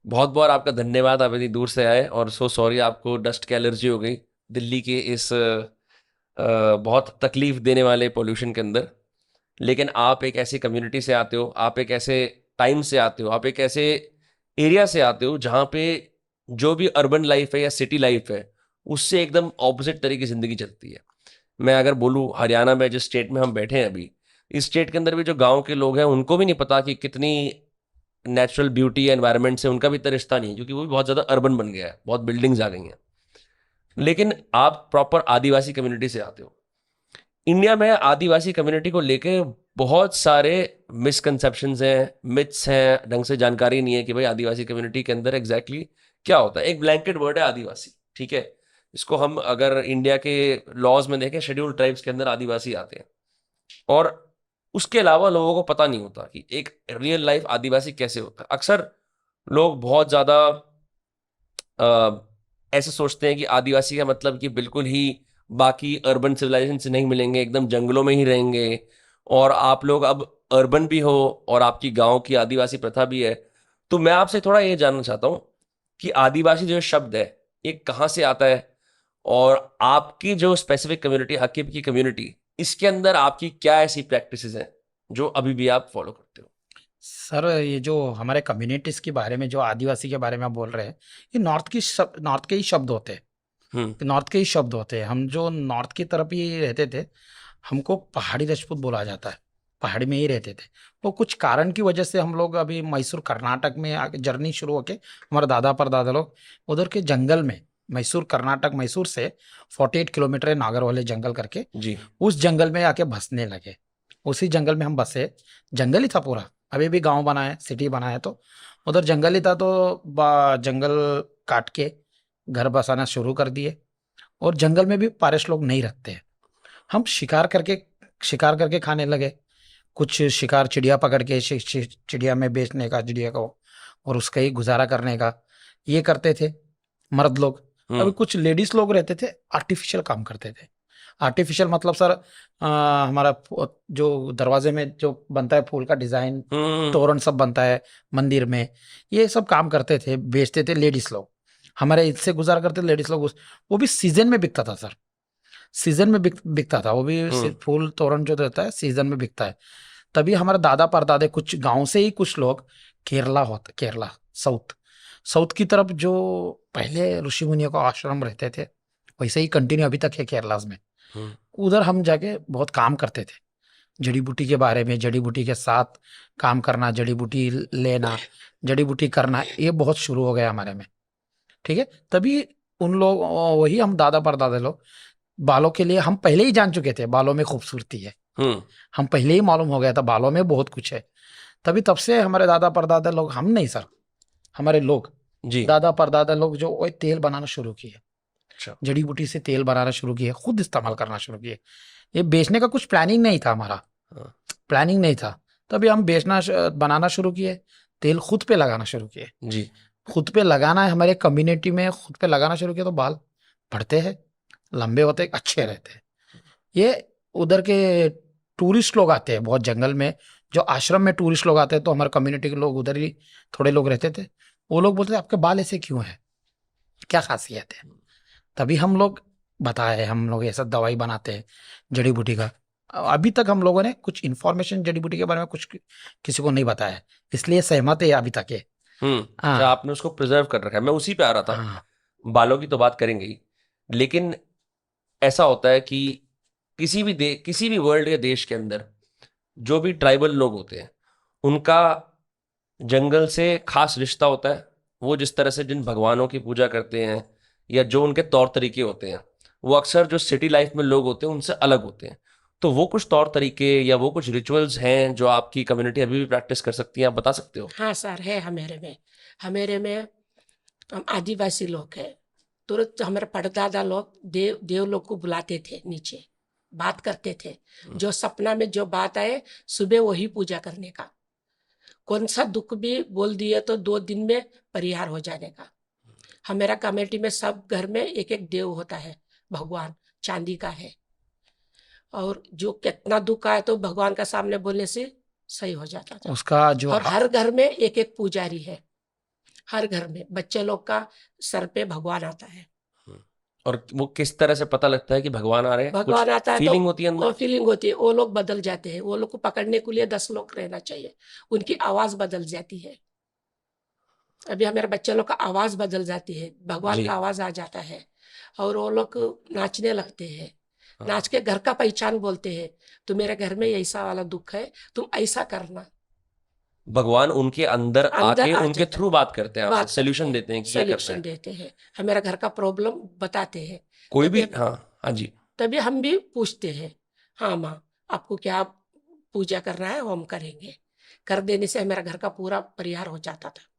बहुत बहुत आपका धन्यवाद, आप इतनी दूर से आए। और सो सॉरी आपको डस्ट की एलर्जी हो गई दिल्ली के इस बहुत तकलीफ देने वाले पोल्यूशन के अंदर। लेकिन आप एक ऐसी कम्युनिटी से आते हो, आप एक ऐसे टाइम से आते हो, आप एक ऐसे एरिया से आते हो जहाँ पे जो भी अर्बन लाइफ है या सिटी लाइफ है उससे एकदम ऑपोजिट तरह की ज़िंदगी चलती है। मैं अगर बोलूँ हरियाणा में, जिस स्टेट में हम बैठे हैं अभी, इस स्टेट के अंदर भी जो गांव के लोग हैं उनको भी नहीं पता कि कितनी नेचुरल ब्यूटी या एनवायरनमेंट से उनका भी इतना रिश्ता नहीं है, क्योंकि वो भी बहुत ज़्यादा अर्बन बन गया है, बहुत बिल्डिंग्स आ गई हैं। लेकिन आप प्रॉपर आदिवासी कम्युनिटी से आते हो। इंडिया में आदिवासी कम्युनिटी को लेके बहुत सारे मिसकंसेप्शंस हैं, मिथ्स हैं, ढंग से जानकारी नहीं है कि भाई आदिवासी कम्युनिटी के अंदर एग्जैक्टली क्या होता है। एक ब्लैंकेट वर्ड है आदिवासी, ठीक है। इसको हम अगर इंडिया के लॉज में देखें, शेड्यूल ट्राइब्स के अंदर आदिवासी आते हैं। और उसके अलावा लोगों को पता नहीं होता कि एक रियल लाइफ आदिवासी कैसे होता है। अक्सर लोग बहुत ज्यादा ऐसे सोचते हैं कि आदिवासी का मतलब कि बिल्कुल ही बाकी अर्बन सिविलाइजेशन से नहीं मिलेंगे, एकदम जंगलों में ही रहेंगे। और आप लोग अब अर्बन भी हो और आपकी गांव की आदिवासी प्रथा भी है। तो मैं आपसे थोड़ा ये जानना चाहता हूँ कि आदिवासी जो शब्द है ये कहाँ से आता है, और आपकी जो स्पेसिफिक कम्युनिटी, हकीब की कम्युनिटी, इसके अंदर आपकी क्या ऐसी प्रैक्टिसेस हैं जो अभी भी आप फॉलो करते हो। सर, ये जो हमारे कम्युनिटीज के बारे में, जो आदिवासी के बारे में आप बोल रहे हैं, ये नॉर्थ के ही शब्द होते हैं। हम्म। नॉर्थ के ही शब्द होते हैं। हम जो नॉर्थ की तरफ ही रहते थे, हमको पहाड़ी राजपूत बोला जाता है। पहाड़ी में ही रहते थे। वो कुछ कारण की वजह से हम लोग अभी मैसूर कर्नाटक में आके जर्नी शुरू होके, हमारे दादा परदादा लोग उधर के जंगल में, मैसूर कर्नाटक, मैसूर से 48 किलोमीटर है नागर वाले जंगल करके, जी। उस जंगल में आके बसने लगे। उसी जंगल में हम बसे। जंगल ही था पूरा। अभी भी गांव बना है, सिटी बना है, तो उधर जंगल ही था। तो जंगल काट के घर बसाना शुरू कर दिए। और जंगल में भी पारस लोग नहीं रखते हैं। हम शिकार करके खाने लगे। कुछ शिकार चिड़िया पकड़ के चिड़िया में बेचने का, चिड़िया को, और उसका ही गुजारा करने का, ये करते थे मर्द लोग। अभी हम्म। कुछ लेडीज लोग रहते थे, आर्टिफिशियल काम करते थे। आर्टिफिशियल मतलब सर, हमारा जो दरवाजे में जो बनता है फूल का डिजाइन, हम्म। तोरण सब बनता है मंदिर में, ये सब काम करते थे, बेचते थे लेडीज लोग। हमारे इससे गुजारा करते लेडीज लोग। वो भी सीजन में बिकता था सर। सीजन में बिकता था वो भी। हम्म। फूल तोरण जो रहता है सीजन में बिकता है। तभी हमारे दादा परदादे, कुछ गांव से ही कुछ लोग, केरला, साउथ साउथ की तरफ, जो पहले ऋषि मुनियों का आश्रम रहते थे, वैसे ही कंटिन्यू अभी तक है केरला में। हम्म। उधर हम जाके बहुत काम करते थे। जड़ी बूटी के बारे में, जड़ी बूटी के साथ काम करना, जड़ी बूटी लेना, जड़ी बूटी करना, ये बहुत शुरू हो गया हमारे में। ठीक है। तभी उन लोग, वही हम दादा परदादा लोग, बालों के लिए हम पहले ही जान चुके थे बालों में खूबसूरती है। हम्म। हम पहले ही मालूम हो गया था बालों में बहुत कुछ है। तभी तब से हमारे दादा परदादा लोग, हम नहीं सर, हमारे लोग, जी। दादा परदादा लोग जो वो तेल बनाना शुरू किए, अच्छा। जड़ी बूटी से तेल बनाना शुरू किए, खुद इस्तेमाल करना शुरू किए। ये बेचने का कुछ प्लानिंग नहीं था हमारा। हाँ। प्लानिंग नहीं था। तभी हम बनाना शुरू किए। तेल खुद पे लगाना शुरू किए। जी। खुद पे लगाना है, हमारे कम्युनिटी में खुद पे लगाना शुरू किया, तो बाल बढ़ते हैं, लंबे होते हैं, अच्छे रहते हैं। ये उधर के टूरिस्ट लोग आते हैं बहुत जंगल में, जो आश्रम में टूरिस्ट लोग आते हैं, तो हमारे कम्युनिटी के लोग उधर ही थोड़े लोग रहते थे। वो लोग बोलते थे आपके बाल ऐसे क्यों है, क्या खासियत है। तभी हम लोग बताए, हम लोग ऐसा दवाई बनाते हैं जड़ी बूटी का। अभी तक हम लोगों ने कुछ इन्फॉर्मेशन जड़ी बूटी के बारे में कुछ किसी को नहीं बताया, इसलिए सहमत है अभी तक ये। हम्म। अच्छा, हाँ। आपने उसको प्रिजर्व कर रखा है, मैं उसी पे आ रहा था। हाँ। बालों की तो बात करेंगे ही, लेकिन ऐसा होता है कि किसी भी वर्ल्ड या देश के अंदर जो भी ट्राइबल लोग होते हैं उनका जंगल से खास रिश्ता होता है। वो जिस तरह से जिन भगवानों की पूजा करते हैं या जो उनके तौर तरीके होते हैं, वो अक्सर जो सिटी लाइफ में लोग होते हैं उनसे अलग होते हैं। तो वो कुछ तौर तरीके या वो कुछ रिचुअल्स हैं जो आपकी कम्युनिटी अभी भी प्रैक्टिस कर सकती है, आप बता सकते हो। हाँ सर, है हमेरे में हम आदिवासी लोग हैं। तुरंत हमारे परदादा लोग देव लोग को बुलाते थे नीचे, बात करते थे। हम्म। जो सपना में जो बात आए, सुबह वही पूजा करने का। कौन सा दुख भी बोल दिए तो 2 दिन में परिहार हो जाने का। हमारा कमेटी में सब घर में एक एक देव होता है, भगवान चांदी का है। और जो कितना दुख आए तो भगवान का सामने बोलने से सही हो जाता था। उसका जो और हर घर में एक एक पुजारी है। हर घर में बच्चे लोग का सर पे भगवान आता है। और वो किस तरह से पता लगता है कि भगवान आ रहे हैं? कुछ भगवान आता है तो फीलिंग होती है वो अंदर? फीलिंग होती है, वो लोग बदल जाते हैं, वो लोग को पकड़ने के लिए 10 लोग रहना चाहिए, उनकी आवाज बदल जाती है। अभी हमारे बच्चे लोग का आवाज बदल जाती है, भगवान जी। का आवाज आ जाता है और वो लोग नाचने लगते हैं, हाँ। नाच के घर का पहचान बोलते हैं, तो मेरे घर में ऐसा वाला दुख है, तुम ऐसा करना। भगवान उनके अंदर अंदर आके आ उनके जाता है, थ्रू बात करते हैं आपसे, बात करते सॉल्यूशन हैं, देते हैं कि ये करना सॉल्यूशन है। देते हैं, हमारा घर का प्रॉब्लम बताते हैं। कोई भी, तभी हाँ हाँ जी। तभी हम भी पूछते हैं, हाँ माँ आपको क्या पूजा करना है वो हम करेंगे। कर देने से हमारा घर का पूरा परिहार हो जाता था।